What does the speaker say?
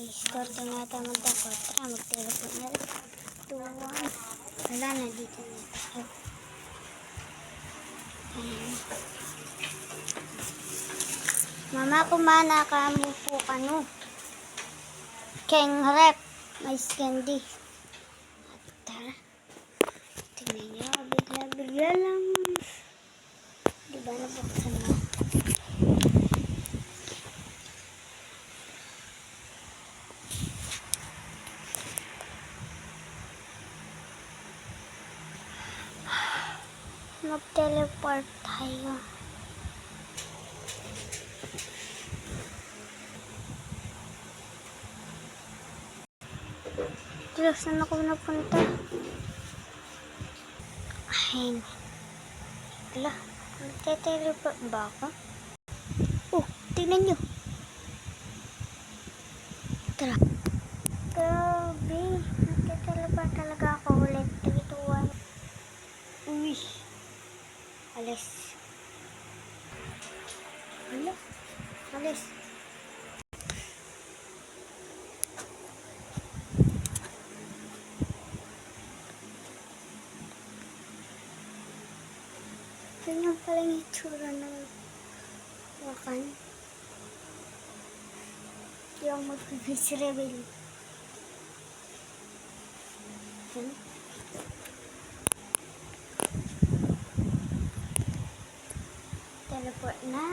Escorto na ata magkakotra. Mag-telepon na rin. Tuwan. Wala na dito na ito. Mama, kumana ka mo po kano. Keng rep. May candy. Tara. Tingnan nyo. Bigla lang. Diba nabuksan na? Mag-teleport tayo. Diyos, saan ako napunta? Ay, wala. Mag-teleport ba ako? Oh, tingnan nyo. Tara. Grabe. Mag-teleport talaga ako ulit. Tagituan. Uy. Alis. Hala. Alis. Ganyan pala yung itsura ng wakan. Yung mag-face reveal. Teleport na.